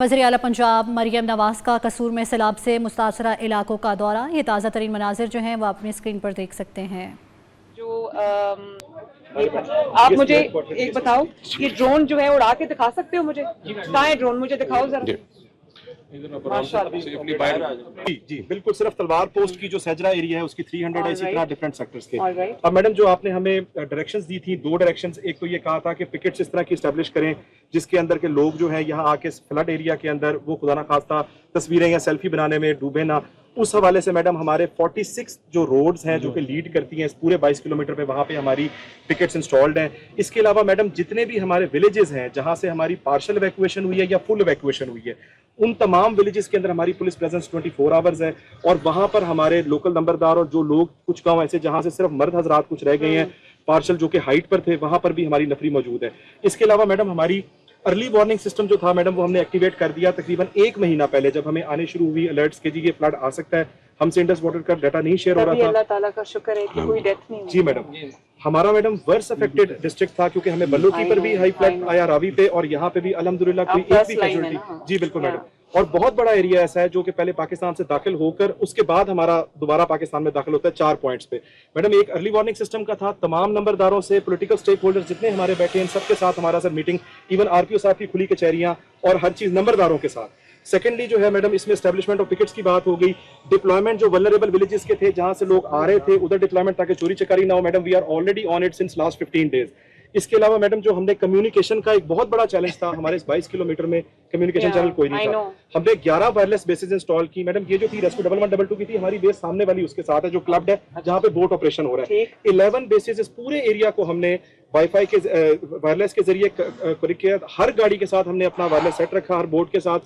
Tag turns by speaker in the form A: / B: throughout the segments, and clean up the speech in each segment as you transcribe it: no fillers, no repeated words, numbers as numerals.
A: वज़ीर आला पंजाब मरियम नवाज का कसूर में सैलाब से मुतासरा इलाकों का दौरा। ये ताज़ा तरीन मनाजिर जो हैं वो अपनी स्क्रीन पर देख सकते हैं।
B: जो आप मुझे एक बताओ, ये ड्रोन जो है उड़ा के दिखा सकते हो मुझे? कहाँ है ड्रोन, मुझे दिखाओ जरा।
C: जी बिल्कुल, सिर्फ तलवार पोस्ट की जो सजरा एरिया है उसकी 300 है, इसी तरह डिफरेंट सेक्टर्स के। अब मैडम जो आपने हमें डायरेक्शंस दी थी, दो डायरेक्शंस, एक तो ये कहा था कि पिकेट्स इस तरह की एस्टेब्लिश करें जिसके अंदर के लोग जो है यहाँ आके फ्लड एरिया के अंदर वो खुदा ना खास्ता तस्वीरें या सेल्फी बनाने में डूबे ना। उस हवाले से मैडम हमारे 46 जो रोड्स हैं जो कि लीड करती हैं इस पूरे 22 किलोमीटर पे, वहाँ पे हमारी पिकेट्स इंस्टॉल्ड हैं। इसके अलावा मैडम जितने भी हमारे विलेजेस हैं जहाँ से हमारी पार्शल इवैक्यूएशन हुई है या फुल इवैक्यूएशन हुई है, उन तमाम विलेजेस के अंदर हमारी पुलिस प्रेजेंस 24 आवर्स है। और वहाँ पर हमारे लोकल नंबरदार और जो लोग, कुछ गाँव ऐसे जहाँ से सिर्फ मर्द हजरात कुछ रह गए हैं पार्शल जो कि हाइट पर थे, वहाँ पर भी हमारी नफरी मौजूद है। इसके अलावा मैडम हमारी अर्ली वार्निंग सिस्टम जो था मैडम वो हमने एक्टिवेट कर दिया तकरीबन 1 महीना पहले, जब हमें आने शुरू हुई अलर्ट्स के जी ये फ्लड आ सकता है। हमसे इंडस वाटर का डाटा नहीं शेयर हो रहा था।
B: अल्लाह ताला का शुक्र है कि कोई डेथ नहीं हुई।
C: जी मैडम, हमारा मैडम वर्स्ट अफेक्टेड डिस्ट्रिक्ट था क्योंकि हमें बल्लो की पर भी हाई फ्लड आया, रावी पे, और यहाँ पे भी अल्हम्दुलिल्लाह कोई एक भी कैजुअल्टी। जी बिल्कुल मैडम, और बहुत बड़ा एरिया ऐसा है जो कि पहले पाकिस्तान से दाखिल होकर उसके बाद हमारा दोबारा पाकिस्तान में दाखिल होता है 4 पॉइंट्स पे। मैडम एक अर्ली वार्निंग सिस्टम का था, तमाम नंबरदारों से, पॉलिटिकल स्टेक होल्डर्स जितने हमारे बैठे हैं सबके साथ हमारा सर मीटिंग, इवन आरपीओ साहब की खुली कचहरियां और हर चीज नंबरदारों के साथ। सेकेंडली जो है मैडम इसमें एस्टेब्लिशमेंट ऑफ पिकेट्स की बात हो गई, डिप्लॉयमेंट जो वल्नरेबल विलेजेस के थे जहां से लोग आ रहे थे उधर डिप्लॉयमेंट ताकि चोरी चकारी ना हो। Madam we are already on it since last 15 days. इसके अलावा मैडम जो हमने कम्युनिकेशन का एक बहुत बड़ा चैलेंज था, हमारे इस 22 किलोमीटर में कम्युनिकेशन चैनल कोई नहीं था। हमने 11 वायरलेस बेसेस इंस्टॉल की मैडम। ये जो थी रेस्क्यू 1112 की थी, हमारी बेस सामने वाली उसके साथ है जो क्लब्ड है जहाँ पे बोट ऑपरेशन हो रहा है। 11 बेसेस इस पूरे एरिया को हमने वाईफाई के वायरलेस के जरिए कनेक्ट किया। हर गाड़ी के साथ हमने अपना वायरलेस सेट रखा, हर बोट के साथ,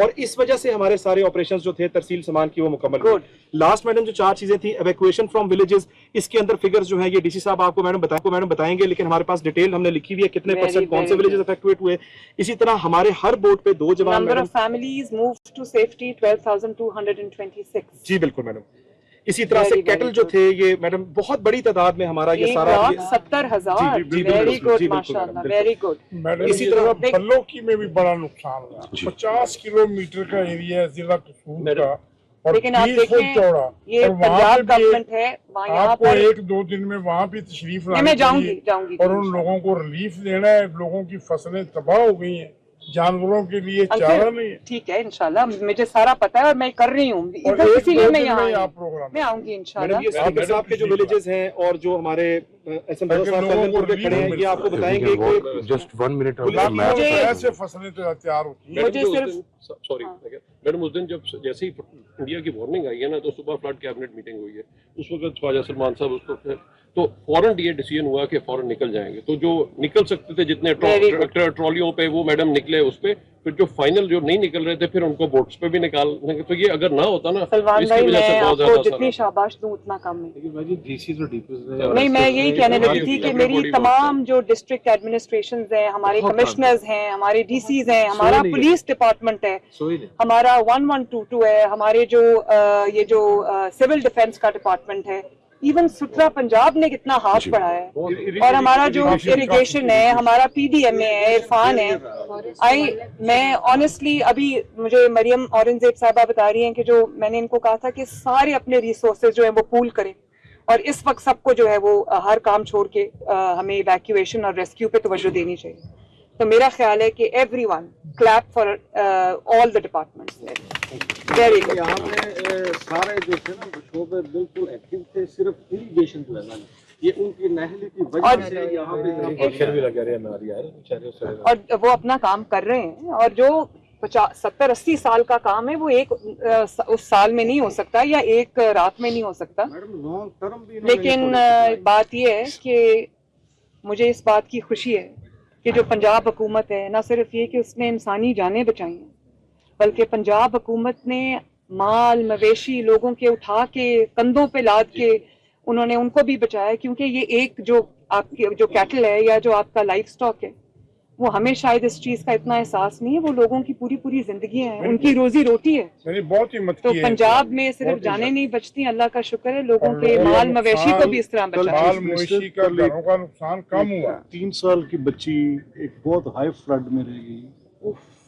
C: और इस वजह से हमारे सारे ऑपरेशंस जो थे तरसील सामान की वो मुकम्मल हुए। लास्ट मैडम जो 4 चीजें थी, एवैक्यूएशन फ्रॉम विलेजेस, इसके अंदर फिगर्स जो है ये डीसी साहब आपको मैडम बताएंगे, लेकिन हमारे पास डिटेल हमने लिखी हुई है कितने % कौन से विलेजेस अफेक्टेड हुए। इसी तरह हमारे हर बोट पे 2 जवान।
B: Number of families moved to safety 12,226।
C: जी बिल्कुल मैडम। इसी तरह से कैटल जो थे ये मैडम बहुत बड़ी तादाद में हमारा ये सारा
B: 70,000। वेरी गुड माशाल्लाह, वेरी गुड।
D: मैडम इसी तरह बल्लो की में भी बड़ा नुकसान हुआ। 50 किलोमीटर का एरिया है जिला कसूर का, और
B: लेकिन आप देखें
D: चौड़ा,
B: ये पंजाब गवर्नमेंट है,
D: आपको 1-2 दिन में वहाँ भी तशरीफ
B: मैं जाऊंगी
D: और उन लोगों को रिलीफ देना है। लोगों की फसलें तबाह हो गई हैं, जानवरों के लिए चारा नहीं है।
B: ठीक है, इंशाल्लाह मुझे सारा पता है और मैं कर रही हूँ, इसीलिए मैं यहाँ मैं आऊंगी इंशाल्लाह।
C: ये साहब के जो विलेजेस हैं और जो हमारे एसएमओ साहब खड़े हैं ये आपको बताएंगे कि
E: जस्ट 1 मिनट
D: ऐसे फसलें तैयार होती है।
B: मुझे सिर्फ
F: सॉरी मैडम, उस दिन जब जैसे ही इंडिया की वार्निंग आई है ना, तो सुबह फ्लड कैबिनेट मीटिंग हुई है। उस वक्त ख्वाजा सलमान साहब उसको तो फौरन ये डिसीजन हुआ कि फौरन निकल जाएंगे। तो जो निकल सकते थे जितने ट्रॉलियों पे वो मैडम निकले उस पे, फिर जो फाइनल जो नहीं निकल रहे थे फिर उनको बोट्स पे भी निकालने। तो ये अगर ना होता ना,
B: सलमान भाई मैं आपको जितनी शाबाश दूं उतना कम है। नहीं, मैं यही कहने लगी थी कि मेरी तमाम जो डिस्ट्रिक्ट एडमिनिस्ट्रेशन हैं, हमारे कमिश्नर्स हैं, हमारे डीसीज हैं, हमारा पुलिस डिपार्टमेंट है, हमारा 1122 है, हमारे जो ये जो सिविल डिफेंस का डिपार्टमेंट है, इवन सुथरा पंजाब ने कितना हाथ बढ़ाया है, और हमारा जो इरिगेशन है, हमारा पीडीएमए है, इरफान है। मैं ऑनेस्टली अभी मुझे मरियम औरंगजेब साहबा बता रही हैं कि जो मैंने इनको कहा था कि सारे अपने रिसोर्सेज जो है वो पूल करें, और इस वक्त सबको जो है वो हर काम छोड़ के हमें इवैक्यूएशन और रेस्क्यू पे तवज्जो देनी चाहिए। तो मेरा ख्याल है कि everyone clap for all the departments. Very good.
G: यहाँ पे सारे जो थे ना शोबे बिल्कुल एक्टिव थे, सिर्फ इरिगेशन जो है ना ये उनकी नहली की वजह से यहाँ पे
B: और वो अपना काम कर रहे हैं, और जो 70-80 साल का काम है वो एक उस साल में नहीं हो सकता या एक रात में नहीं हो सकता।
G: लॉन्ग टर्म भी,
B: लेकिन बात ये है कि मुझे इस बात की खुशी है कि जो पंजाब हुकूमत है, ना सिर्फ ये कि उसने इंसानी जानें बचाई हैं, बल्कि पंजाब हुकूमत ने माल मवेशी लोगों के उठा के कंधों पे लाद के उन्होंने उनको भी बचाया। क्योंकि ये एक जो आपकी जो कैटल है या जो आपका लाइफ स्टॉक है, वो हमें शायद इस चीज का इतना एहसास नहीं है। वो लोगों की पूरी जिंदगी है, उनकी रोजी रोटी है।
D: बहुत हिम्मत
B: तो पंजाब में सिर्फ जाने नहीं बचती, अल्लाह का शुक्र है, लोगों के माल मवेशी को भी इस तरह बचाया।
D: माल मवेशी का घरों का नुकसान कम हुआ।
G: 3 साल की बच्ची एक बहुत हाई फ्लड में रह गई,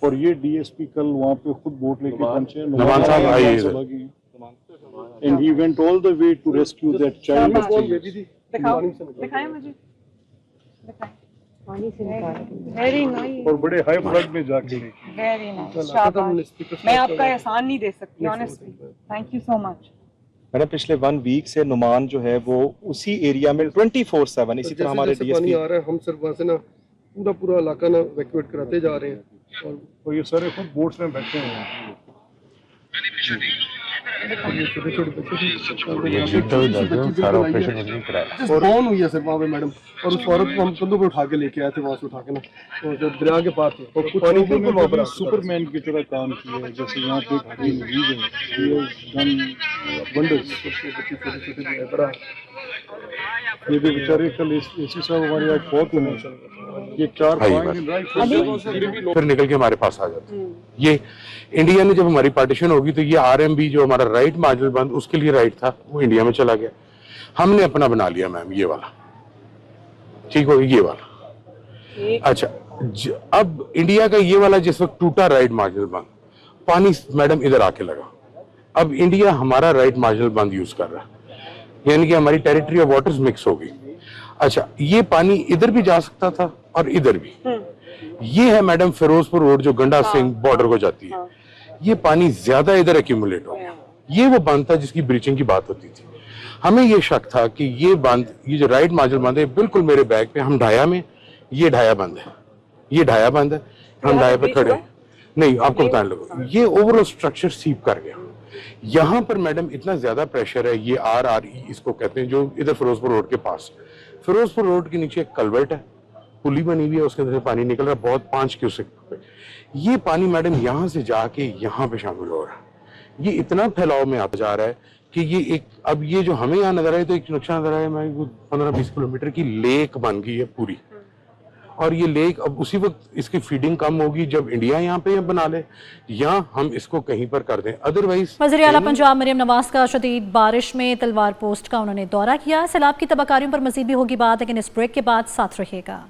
E: और ये डीएसपी कल वहाँ पे खुद बोट लेके पहुंचे,
H: नुमान साहब आए
E: and he went all the way to rescue that child.
B: दिखाओ, दिखाएं मुझे, वेरी नाइस,
E: और बड़े हाई फ्लड में जाके
B: वेरी नाइस, शाबाश। मैं आपका एहसान नहीं दे सकती honestly, thank you so much.
C: Madam पिछले 1 वीक से नुमान जो है वो उसी एरिया में 24/7 इसी तरह हमारे डीएसपी
I: आ रहा है, हम सिर्फ वहाँ से ना पूरा इलाका ना इवैक्यूएट कराते जा रहे हैं
E: और ये सारे खुद बोट्स में बैठे हुए हैं।
I: कौन हुई है सर वहाँ पे मैडम, और उस औरत को हम कंधों पे उठा के लेके आए थे वहाँ से उठा के ना, और जब दरिया के पार थे
E: और कुछ लोगों ने बिल्कुल सुपरमैन की तरह काम किया है, जैसे यहाँ पे घाटी मरीज है,
I: छोटे बड़ा
E: ये भी बेचारे कल एसी साहब हमारे आज बहुत हुए, ये 4-5
H: फिर निकल के हमारे पास आ जाते हैं। ये इंडिया ने जब हमारी पार्टीशन होगी तो ये आरएमबी जो हमारा राइट मार्जिनल बंद उसके लिए राइट था वो इंडिया में चला गया, हमने अपना बना लिया मैम ये वाला, ठीक हो ये वाला। अच्छा अब इंडिया का ये वाला जिस वक्त टूटा राइट मार्जिनल बंद, पानी मैडम इधर आके लगा, अब इंडिया हमारा राइट मार्जिनल बंद यूज कर रहा है, यानी कि हमारी टेरिटरी ऑफ वाटर्स मिक्स हो गई। अच्छा ये पानी इधर भी जा सकता था और इधर भी, ये है मैडम फिरोजपुर रोड जो गंडा सिंह बॉर्डर को जाती है, ये पानी ज्यादा इधर एक्यूमुलेट हो गया, ये वो बांध था जिसकी ब्रीचिंग की बात होती थी। हमें ये शक था कि ये बांध, ये जो राइट मार्जिनल बांध है बिल्कुल मेरे बैग पे, हम ढाया में, ये ढाया बंद है, ये ढाया बंद है, हम ढाया पे खड़े हैं। नहीं आपको बताने लगो, ये ओवरऑल स्ट्रक्चर सीप कर गया। यहाँ पर मैडम इतना ज्यादा प्रेशर है, ये RRE इसको कहते हैं, जो इधर फिरोजपुर रोड के पास, फिरोजपुर रोड के नीचे एक कलवर्ट है, पुली बनी हुई है, उसके अंदर से पानी निकल रहा है बहुत 5 क्यूसेक पे। ये पानी मैडम यहाँ से जाके यहाँ पे शामिल हो रहा है, ये इतना फैलाव में आता जा रहा है कि ये एक, अब ये जो हमें यहाँ नजर आए तो एक नक्शा नजर आया, 15-20 किलोमीटर की लेक बन गई है पूरी, और ये लेक अब उसी वक्त इसकी फीडिंग कम होगी जब इंडिया यहाँ पे बना ले या हम इसको कहीं पर कर दें, अदरवाइज।
A: वज़ीर आला पंजाब मरियम नवाज का शदीद बारिश में तलवार पोस्ट का उन्होंने दौरा किया। सैलाब की तबाहकारियों पर मजीद भी होगी बात, लेकिन इस ब्रेक के बाद साथ रहिएगा।